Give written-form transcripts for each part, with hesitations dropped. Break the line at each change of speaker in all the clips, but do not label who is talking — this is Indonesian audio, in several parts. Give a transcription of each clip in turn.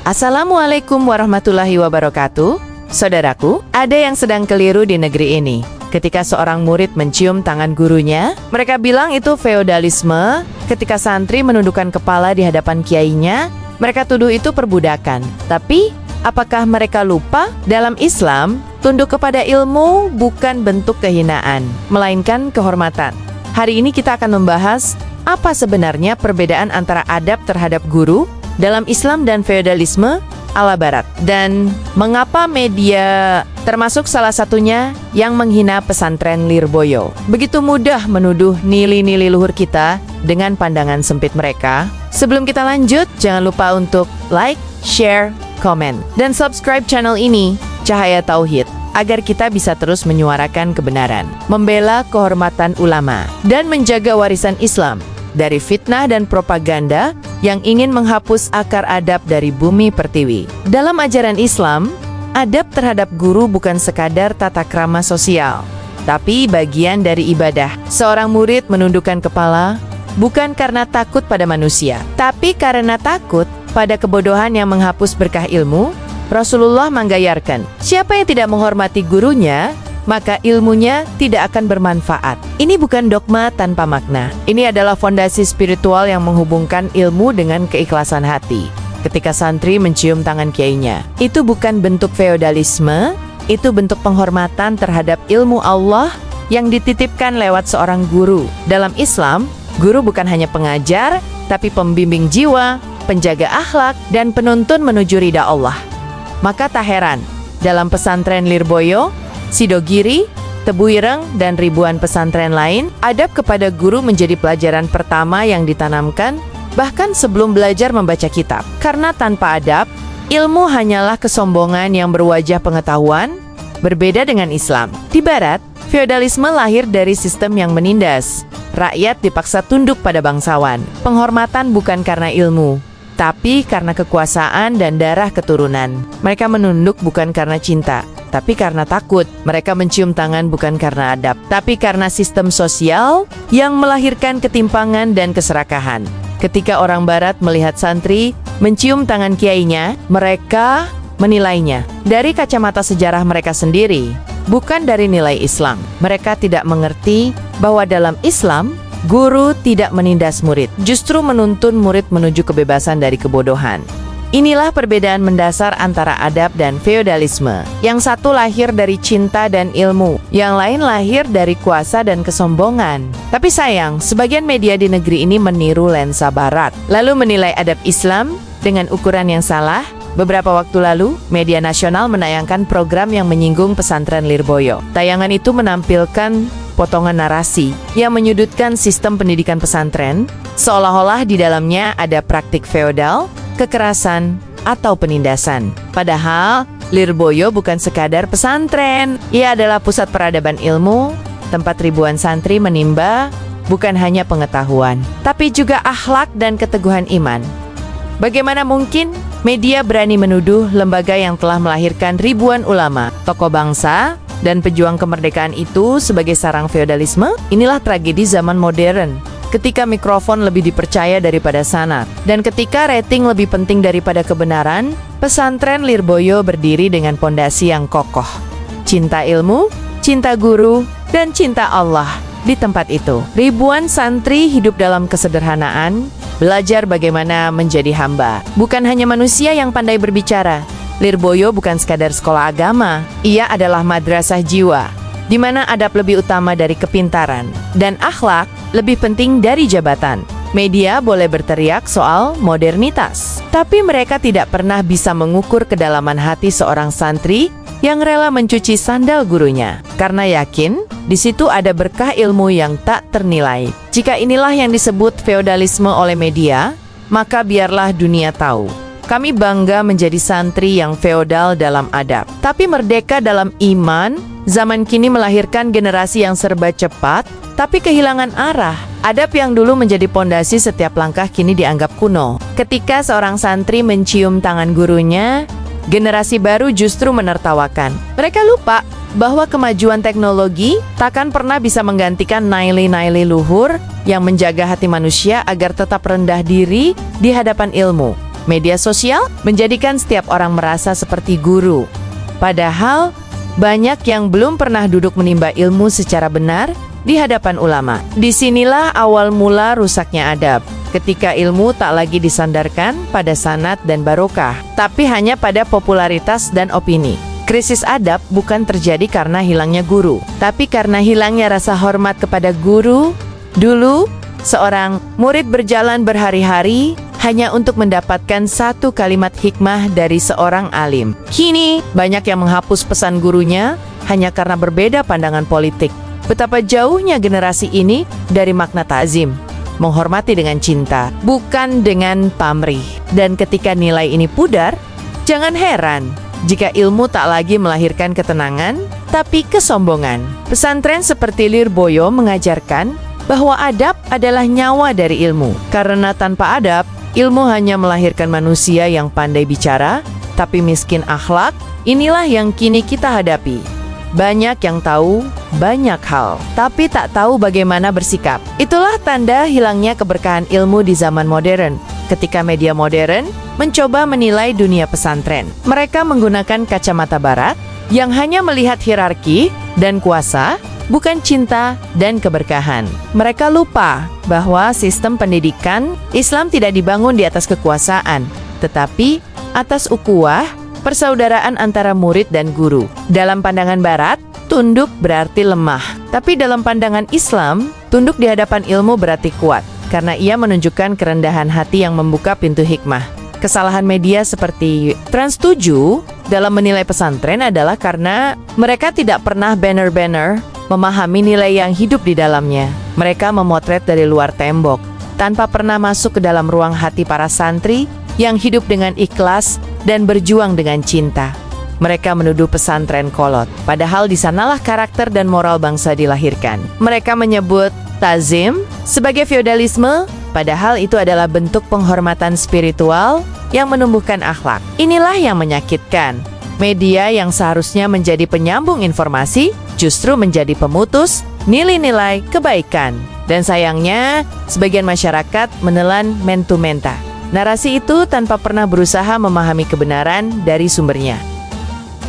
Assalamualaikum warahmatullahi wabarakatuh. Saudaraku, ada yang sedang keliru di negeri ini. Ketika seorang murid mencium tangan gurunya, mereka bilang itu feodalisme. Ketika santri menundukkan kepala di hadapan kiainya, mereka tuduh itu perbudakan. Tapi, apakah mereka lupa? Dalam Islam, tunduk kepada ilmu bukan bentuk kehinaan, melainkan kehormatan. Hari ini kita akan membahas apa sebenarnya perbedaan antara adab terhadap guru dalam Islam dan feodalisme ala Barat, dan mengapa media termasuk salah satunya yang menghina pesantren Lirboyo begitu mudah menuduh nilai-nilai luhur kita dengan pandangan sempit mereka. Sebelum kita lanjut, jangan lupa untuk like, share, komen, dan subscribe channel ini, Cahaya Tauhid, agar kita bisa terus menyuarakan kebenaran, membela kehormatan ulama, dan menjaga warisan Islam dari fitnah dan propaganda yang ingin menghapus akar adab dari bumi pertiwi. Dalam ajaran Islam, adab terhadap guru bukan sekadar tata krama sosial, tapi bagian dari ibadah. Seorang murid menundukkan kepala bukan karena takut pada manusia, tapi karena takut pada kebodohan yang menghapus berkah ilmu. Rasulullah menggayarkan, siapa yang tidak menghormati gurunya, maka ilmunya tidak akan bermanfaat. Ini bukan dogma tanpa makna. Ini adalah fondasi spiritual yang menghubungkan ilmu dengan keikhlasan hati. Ketika santri mencium tangan kiainya, itu bukan bentuk feodalisme, itu bentuk penghormatan terhadap ilmu Allah yang dititipkan lewat seorang guru. Dalam Islam, guru bukan hanya pengajar, tapi pembimbing jiwa, penjaga akhlak, dan penuntun menuju ridha Allah. Maka tak heran, dalam pesantren Lirboyo, Sidogiri, Tebu Ireng, dan ribuan pesantren lain, adab kepada guru menjadi pelajaran pertama yang ditanamkan, bahkan sebelum belajar membaca kitab. Karena tanpa adab, ilmu hanyalah kesombongan yang berwajah pengetahuan, berbeda dengan Islam. Di Barat, feodalisme lahir dari sistem yang menindas. Rakyat dipaksa tunduk pada bangsawan. Penghormatan bukan karena ilmu, tapi karena kekuasaan dan darah keturunan. Mereka menunduk bukan karena cinta, tapi karena takut. Mereka mencium tangan bukan karena adab, tapi karena sistem sosial yang melahirkan ketimpangan dan keserakahan. Ketika orang Barat melihat santri mencium tangan kiainya, mereka menilainya dari kacamata sejarah mereka sendiri, bukan dari nilai Islam. Mereka tidak mengerti bahwa dalam Islam, guru tidak menindas murid, justru menuntun murid menuju kebebasan dari kebodohan. Inilah perbedaan mendasar antara adab dan feodalisme. Yang satu lahir dari cinta dan ilmu, yang lain lahir dari kuasa dan kesombongan. Tapi sayang, sebagian media di negeri ini meniru lensa Barat, lalu menilai adab Islam dengan ukuran yang salah. Beberapa waktu lalu, media nasional menayangkan program yang menyinggung pesantren Lirboyo. Tayangan itu menampilkan potongan narasi yang menyudutkan sistem pendidikan pesantren, seolah-olah di dalamnya ada praktik feodal, kekerasan, atau penindasan. Padahal, Lirboyo bukan sekadar pesantren. Ia adalah pusat peradaban ilmu, tempat ribuan santri menimba bukan hanya pengetahuan, tapi juga akhlak dan keteguhan iman. Bagaimana mungkin media berani menuduh lembaga yang telah melahirkan ribuan ulama, tokoh bangsa, dan pejuang kemerdekaan itu sebagai sarang feodalisme? Inilah tragedi zaman modern. Ketika mikrofon lebih dipercaya daripada sanad, dan ketika rating lebih penting daripada kebenaran, pesantren Lirboyo berdiri dengan pondasi yang kokoh. Cinta ilmu, cinta guru, dan cinta Allah. Di tempat itu, ribuan santri hidup dalam kesederhanaan, belajar bagaimana menjadi hamba. Bukan hanya manusia yang pandai berbicara. Lirboyo bukan sekadar sekolah agama, ia adalah madrasah jiwa, di mana adab lebih utama dari kepintaran, dan akhlak lebih penting dari jabatan. Media boleh berteriak soal modernitas, tapi mereka tidak pernah bisa mengukur kedalaman hati seorang santri yang rela mencuci sandal gurunya, karena yakin di situ ada berkah ilmu yang tak ternilai. Jika inilah yang disebut feodalisme oleh media, maka biarlah dunia tahu. Kami bangga menjadi santri yang feodal dalam adab, tapi merdeka dalam iman. Zaman kini melahirkan generasi yang serba cepat, tapi kehilangan arah. Adab yang dulu menjadi pondasi setiap langkah kini dianggap kuno. Ketika seorang santri mencium tangan gurunya, generasi baru justru menertawakan. Mereka lupa bahwa kemajuan teknologi takkan pernah bisa menggantikan nilai-nilai luhur yang menjaga hati manusia agar tetap rendah diri di hadapan ilmu. Media sosial menjadikan setiap orang merasa seperti guru. Padahal, banyak yang belum pernah duduk menimba ilmu secara benar di hadapan ulama. Disinilah awal mula rusaknya adab. Ketika ilmu tak lagi disandarkan pada sanad dan barokah, tapi hanya pada popularitas dan opini. Krisis adab bukan terjadi karena hilangnya guru, tapi karena hilangnya rasa hormat kepada guru. Dulu, seorang murid berjalan berhari-hari hanya untuk mendapatkan satu kalimat hikmah dari seorang alim. Kini, banyak yang menghapus pesan gurunya hanya karena berbeda pandangan politik. Betapa jauhnya generasi ini dari makna ta'zim, menghormati dengan cinta, bukan dengan pamrih. Dan ketika nilai ini pudar, jangan heran jika ilmu tak lagi melahirkan ketenangan, tapi kesombongan. Pesantren seperti Lirboyo mengajarkan bahwa adab adalah nyawa dari ilmu. Karena tanpa adab, ilmu hanya melahirkan manusia yang pandai bicara, tapi miskin akhlak. Inilah yang kini kita hadapi. Banyak yang tahu banyak hal, tapi tak tahu bagaimana bersikap. Itulah tanda hilangnya keberkahan ilmu di zaman modern. Ketika media modern mencoba menilai dunia pesantren, mereka menggunakan kacamata barat yang hanya melihat hierarki dan kuasa, bukan cinta dan keberkahan. Mereka lupa bahwa sistem pendidikan Islam tidak dibangun di atas kekuasaan, tetapi atas ukhuwah, persaudaraan antara murid dan guru. Dalam pandangan barat, tunduk berarti lemah. Tapi dalam pandangan Islam, tunduk di hadapan ilmu berarti kuat, karena ia menunjukkan kerendahan hati yang membuka pintu hikmah. Kesalahan media seperti Trans7 dalam menilai pesantren adalah karena mereka tidak pernah banner-banner memahami nilai yang hidup di dalamnya. Mereka memotret dari luar tembok, tanpa pernah masuk ke dalam ruang hati para santri yang hidup dengan ikhlas dan berjuang dengan cinta. Mereka menuduh pesantren kolot, padahal di sanalah karakter dan moral bangsa dilahirkan. Mereka menyebut ta'zim sebagai feodalisme, padahal itu adalah bentuk penghormatan spiritual yang menumbuhkan akhlak. Inilah yang menyakitkan. Media yang seharusnya menjadi penyambung informasi justru menjadi pemutus nilai-nilai kebaikan. Dan sayangnya, sebagian masyarakat menelan mentumenta narasi itu tanpa pernah berusaha memahami kebenaran dari sumbernya.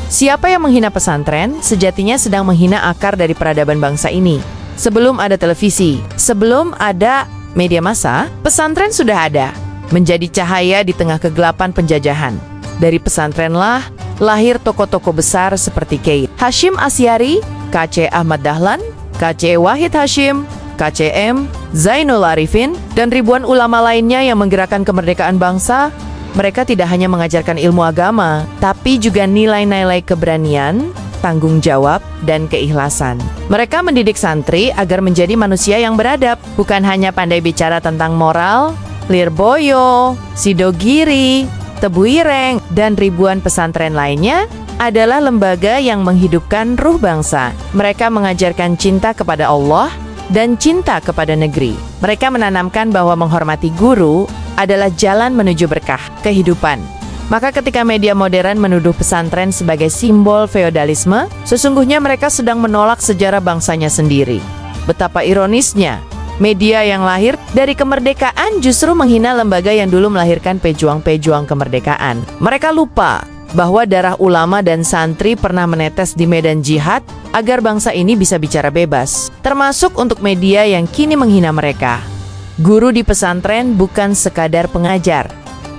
Siapa yang menghina pesantren, sejatinya sedang menghina akar dari peradaban bangsa ini. Sebelum ada televisi, sebelum ada media massa, pesantren sudah ada, menjadi cahaya di tengah kegelapan penjajahan. Dari pesantrenlah lahir tokoh-tokoh besar seperti Kiai Hashim Asyari, KC Ahmad Dahlan, KC Wahid Hashim, KCM, Zainul Arifin, dan ribuan ulama lainnya yang menggerakkan kemerdekaan bangsa. Mereka tidak hanya mengajarkan ilmu agama, tapi juga nilai-nilai keberanian, tanggung jawab, dan keikhlasan. Mereka mendidik santri agar menjadi manusia yang beradab, bukan hanya pandai bicara tentang moral. Lirboyo, Sidogiri, Tebuireng, dan ribuan pesantren lainnya adalah lembaga yang menghidupkan ruh bangsa. Mereka mengajarkan cinta kepada Allah dan cinta kepada negeri. Mereka menanamkan bahwa menghormati guru adalah jalan menuju berkah kehidupan. Maka ketika media modern menuduh pesantren sebagai simbol feodalisme, sesungguhnya mereka sedang menolak sejarah bangsanya sendiri. Betapa ironisnya, media yang lahir dari kemerdekaan justru menghina lembaga yang dulu melahirkan pejuang-pejuang kemerdekaan. Mereka lupa bahwa darah ulama dan santri pernah menetes di medan jihad agar bangsa ini bisa bicara bebas, termasuk untuk media yang kini menghina mereka. Guru di pesantren bukan sekadar pengajar,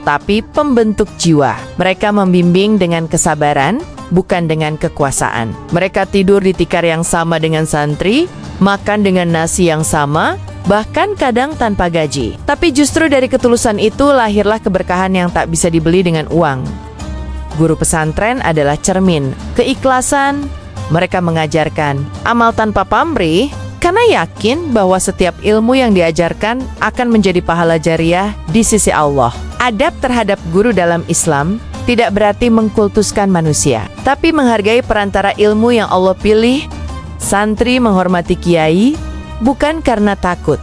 tapi pembentuk jiwa. Mereka membimbing dengan kesabaran, bukan dengan kekuasaan. Mereka tidur di tikar yang sama dengan santri, makan dengan nasi yang sama, bahkan kadang tanpa gaji. Tapi justru dari ketulusan itu lahirlah keberkahan yang tak bisa dibeli dengan uang. Guru pesantren adalah cermin keikhlasan. Mereka mengajarkan amal tanpa pamrih, karena yakin bahwa setiap ilmu yang diajarkan akan menjadi pahala jariah di sisi Allah. Adab terhadap guru dalam Islam tidak berarti mengkultuskan manusia, tapi menghargai perantara ilmu yang Allah pilih. Santri menghormati kiai bukan karena takut,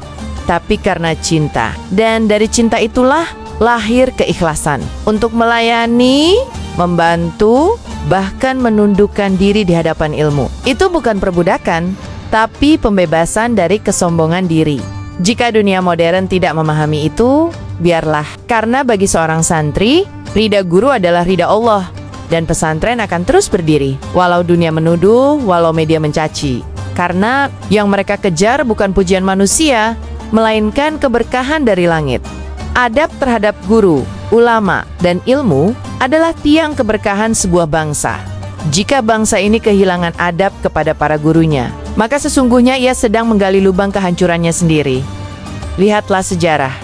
tapi karena cinta. Dan dari cinta itulah lahir keikhlasan untuk melayani, membantu, bahkan menundukkan diri di hadapan ilmu. Itu bukan perbudakan, tapi pembebasan dari kesombongan diri. Jika dunia modern tidak memahami itu, biarlah. Karena bagi seorang santri, ridha guru adalah ridha Allah. Dan pesantren akan terus berdiri, walau dunia menuduh, walau media mencaci. Karena yang mereka kejar bukan pujian manusia, melainkan keberkahan dari langit. Adab terhadap guru, ulama, dan ilmu adalah tiang keberkahan sebuah bangsa. Jika bangsa ini kehilangan adab kepada para gurunya, maka sesungguhnya ia sedang menggali lubang kehancurannya sendiri. Lihatlah sejarah.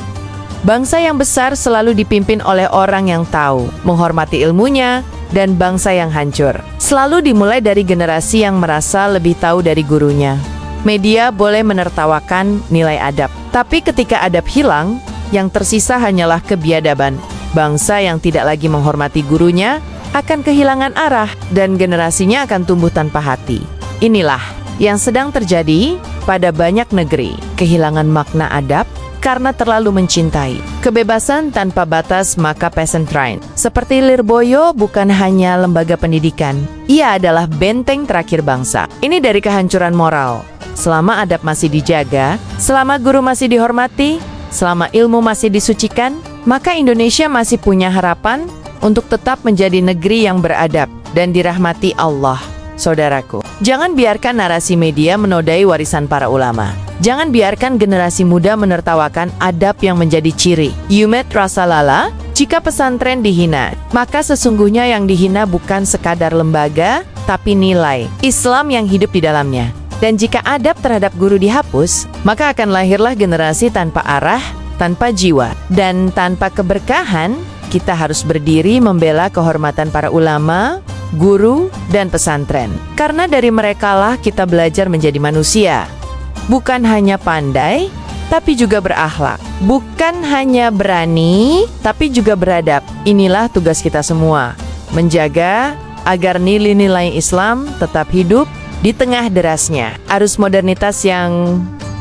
Bangsa yang besar selalu dipimpin oleh orang yang tahu, menghormati ilmunya, dan bangsa yang hancur selalu dimulai dari generasi yang merasa lebih tahu dari gurunya. Media boleh menertawakan nilai adab, tapi ketika adab hilang, yang tersisa hanyalah kebiadaban. Bangsa yang tidak lagi menghormati gurunya akan kehilangan arah dan generasinya akan tumbuh tanpa hati. Inilah yang sedang terjadi pada banyak negeri, kehilangan makna adab karena terlalu mencintai kebebasan tanpa batas. Maka pesantren seperti Lirboyo bukan hanya lembaga pendidikan, ia adalah benteng terakhir bangsa. Ini dari kehancuran moral. Selama adab masih dijaga, selama guru masih dihormati, selama ilmu masih disucikan, maka Indonesia masih punya harapan untuk tetap menjadi negeri yang beradab dan dirahmati Allah. Saudaraku, jangan biarkan narasi media menodai warisan para ulama. Jangan biarkan generasi muda menertawakan adab yang menjadi ciri Yumet Rasalala. Jika pesantren dihina, maka sesungguhnya yang dihina bukan sekadar lembaga, tapi nilai Islam yang hidup di dalamnya. Dan jika adab terhadap guru dihapus, maka akan lahirlah generasi tanpa arah, tanpa jiwa, dan tanpa keberkahan. Kita harus berdiri membela kehormatan para ulama, guru, dan pesantren. Karena dari merekalah kita belajar menjadi manusia. Bukan hanya pandai, tapi juga berakhlak. Bukan hanya berani, tapi juga beradab. Inilah tugas kita semua. Menjaga agar nilai-nilai Islam tetap hidup di tengah derasnya arus modernitas yang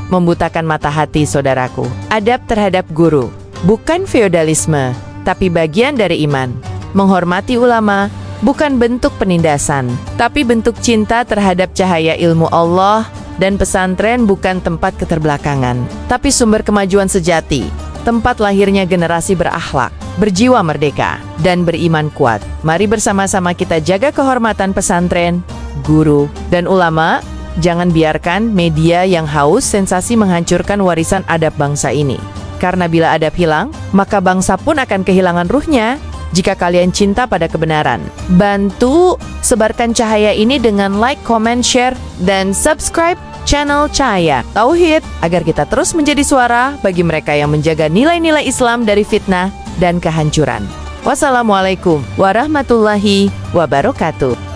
membutakan mata hati. Saudaraku, adab terhadap guru bukan feodalisme, tapi bagian dari iman. Menghormati ulama bukan bentuk penindasan, tapi bentuk cinta terhadap cahaya ilmu Allah. Dan pesantren bukan tempat keterbelakangan, tapi sumber kemajuan sejati, tempat lahirnya generasi berakhlak, berjiwa merdeka, dan beriman kuat. Mari bersama-sama kita jaga kehormatan pesantren, guru, dan ulama. Jangan biarkan media yang haus sensasi menghancurkan warisan adab bangsa ini. Karena bila adab hilang, maka bangsa pun akan kehilangan ruhnya. Jika kalian cinta pada kebenaran, bantu sebarkan cahaya ini dengan like, comment, share, dan subscribe channel Cahaya Tauhid agar kita terus menjadi suara bagi mereka yang menjaga nilai-nilai Islam dari fitnah dan kehancuran. Wassalamualaikum warahmatullahi wabarakatuh.